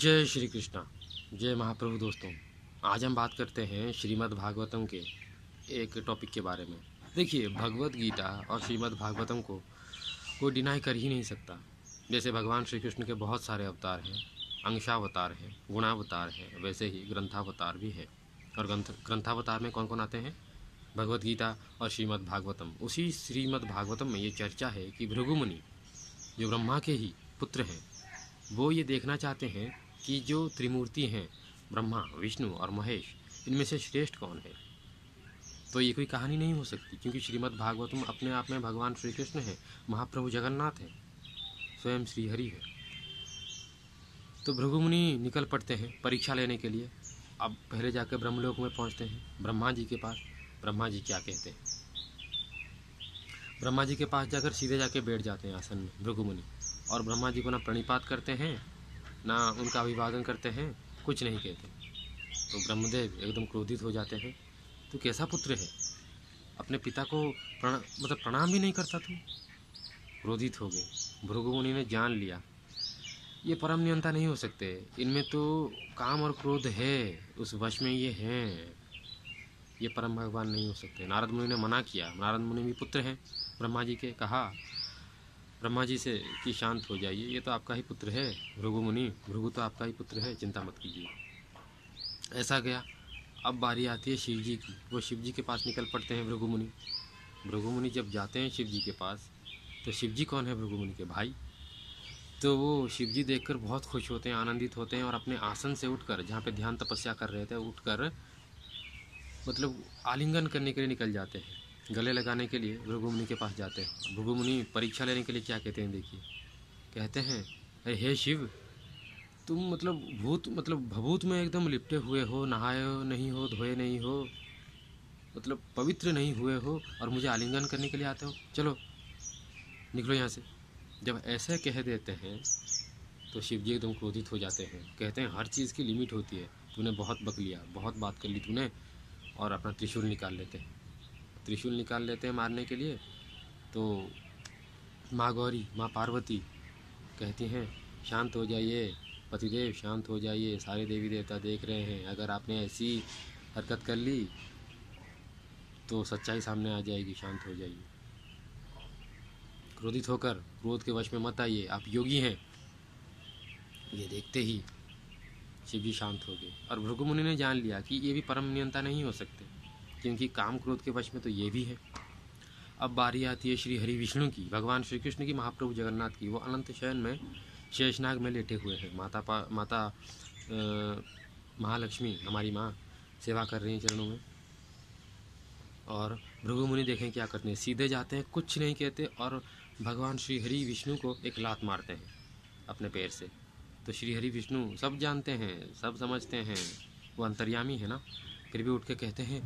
जय श्री कृष्णा। जय महाप्रभु। दोस्तों, आज हम बात करते हैं श्रीमद् भागवतम के एक टॉपिक के बारे में। देखिए, भगवत गीता और श्रीमद् भागवतम को कोई डिनाई कर ही नहीं सकता। जैसे भगवान श्री कृष्ण के बहुत सारे अवतार हैं, अंशावतार हैं, गुणावतार हैं, वैसे ही ग्रंथावतार भी है। और ग्रंथावतार में कौन कौन आते हैं? भगवत गीता और श्रीमद् भागवतम। उसी श्रीमद् भागवतम में ये चर्चा है कि भृगु मुनि, जो ब्रह्मा के ही पुत्र हैं, वो ये देखना चाहते हैं कि जो त्रिमूर्ति हैं, ब्रह्मा, विष्णु और महेश, इनमें से श्रेष्ठ कौन है। तो ये कोई कहानी नहीं हो सकती, क्योंकि श्रीमद् भागवतम अपने आप में भगवान श्री कृष्ण है, महाप्रभु जगन्नाथ है, स्वयं श्रीहरि है। तो भृगु मुनि निकल पड़ते हैं परीक्षा लेने के लिए। अब पहले जाकर ब्रह्मलोक में पहुंचते हैं ब्रह्मा जी के पास। ब्रह्मा जी क्या कहते हैं? ब्रह्मा जी के पास जाकर सीधे जाके बैठ जाते हैं आसन में भृगु मुनि, और ब्रह्मा जी को ना प्रणिपात करते हैं, ना उनका अभिवादन करते हैं, कुछ नहीं कहते। तो ब्रह्मदेव एकदम क्रोधित हो जाते हैं। तो कैसा पुत्र है, अपने पिता को प्रणाम भी नहीं करता तू? क्रोधित हो गए। भृगु मुनि ने जान लिया ये परम नियंता नहीं हो सकते, इनमें तो काम और क्रोध है, उस वश में ये हैं, ये परम भगवान नहीं हो सकते। नारद मुनि ने मना किया। नारद मुनि भी पुत्र हैं ब्रह्मा जी के। कहा ब्रह्मा जी से कि शांत हो जाइए, ये तो आपका ही पुत्र है भृगु मुनि, भृगु तो आपका ही पुत्र है, चिंता मत कीजिए। ऐसा गया। अब बारी आती है शिव जी की। वो शिव जी के पास निकल पड़ते हैं भृगु मुनि। भृगु मुनि जब जाते हैं शिव जी के पास, तो शिव जी कौन है? भृगु मुनि के भाई। तो वो शिव जी देखकर बहुत खुश होते हैं, आनंदित होते हैं, और अपने आसन से उठकर, जहाँ पे ध्यान तपस्या कर रहे थे, उठकर आलिंगन करने के लिए निकल जाते हैं, गले लगाने के लिए भृगु मुनि के पास जाते हैं। भृगु मुनि परीक्षा लेने के लिए क्या कहते हैं? देखिए, कहते हैं, अरे हे शिव, तुम भभूत में एकदम लिपटे हुए हो, नहाए नहीं हो, धोए नहीं हो, पवित्र नहीं हुए हो, और मुझे आलिंगन करने के लिए आते हो? चलो निकलो यहाँ से। जब ऐसे कह देते हैं तो शिव जी एकदम क्रोधित हो जाते हैं। कहते हैं, हर चीज़ की लिमिट होती है, तूने बहुत बक लिया, बहुत बात कर ली तूने। और अपना त्रिशूल निकाल लेते हैं। त्रिशूल निकाल लेते हैं मारने के लिए। तो माँ गौरी, माँ पार्वती कहती हैं, शांत हो जाइए पतिदेव, शांत हो जाइए, सारे देवी देवता देख रहे हैं, अगर आपने ऐसी हरकत कर ली तो सच्चाई सामने आ जाएगी, शांत हो जाइए। क्रोधित होकर क्रोध के वश में मत आइए, आप योगी हैं। ये देखते ही शिव जी शांत हो गए, और भृगु मुनि ने जान लिया कि ये भी परम नियंता नहीं हो सकते, क्योंकि काम क्रोध के वश में तो ये भी है। अब बारी आती है श्री हरि विष्णु की, भगवान श्री कृष्ण की, महाप्रभु जगन्नाथ की। वो अनंत शयन में शेषनाग में लेटे हुए हैं। माता महालक्ष्मी, हमारी माँ, सेवा कर रही हैं चरणों में। और भृगु मुनि देखें क्या करते हैं, सीधे जाते हैं, कुछ नहीं कहते, और भगवान श्री हरि विष्णु को एक लात मारते हैं अपने पैर से। तो श्री हरि विष्णु सब जानते हैं, सब समझते हैं, वो अंतर्यामी है ना, फिर भी उठ के कहते हैं,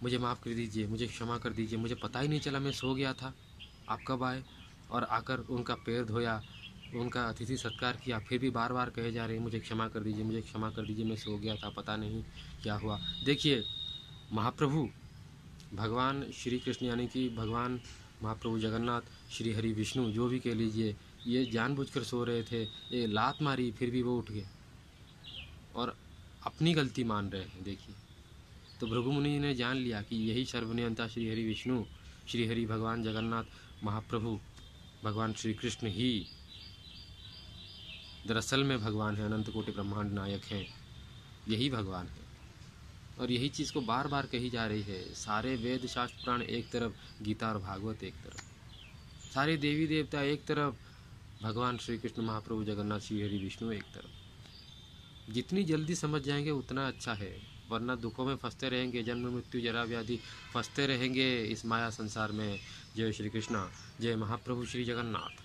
मुझे माफ़ कर दीजिए, मुझे क्षमा कर दीजिए, मुझे पता ही नहीं चला, मैं सो गया था, आप कब आए? और आकर उनका पैर धोया, उनका अतिथि सत्कार किया, फिर भी बार बार कहे जा रहे हैं, मुझे क्षमा कर दीजिए, मुझे क्षमा कर दीजिए, मैं सो गया था, पता नहीं क्या हुआ। देखिए, महाप्रभु भगवान श्री कृष्ण, यानी कि भगवान महाप्रभु जगन्नाथ, श्री हरि विष्णु, जो भी कह लीजिए, ये जानबूझकर सो रहे थे, ये लात मारी, फिर भी वो उठ गए और अपनी गलती मान रहे हैं। देखिए, तो भृगु मुनि ने जान लिया कि यही सर्वनियंता श्री हरि विष्णु, श्री हरि भगवान जगन्नाथ महाप्रभु भगवान श्री कृष्ण ही दरअसल में भगवान है, अनंत कोटि ब्रह्मांड नायक हैं, यही भगवान है। और यही चीज़ को बार बार कही जा रही है। सारे वेद शास्त्र पुराण एक तरफ, गीता और भागवत एक तरफ, सारे देवी देवता एक तरफ, भगवान श्री कृष्ण महाप्रभु जगन्नाथ श्री हरि विष्णु एक तरफ। जितनी जल्दी समझ जाएंगे उतना अच्छा है, वरना दुखों में फंसते रहेंगे, जन्म मृत्यु जरा व्याधि फंसते रहेंगे इस माया संसार में। जय श्री कृष्णा। जय महाप्रभु श्री जगन्नाथ।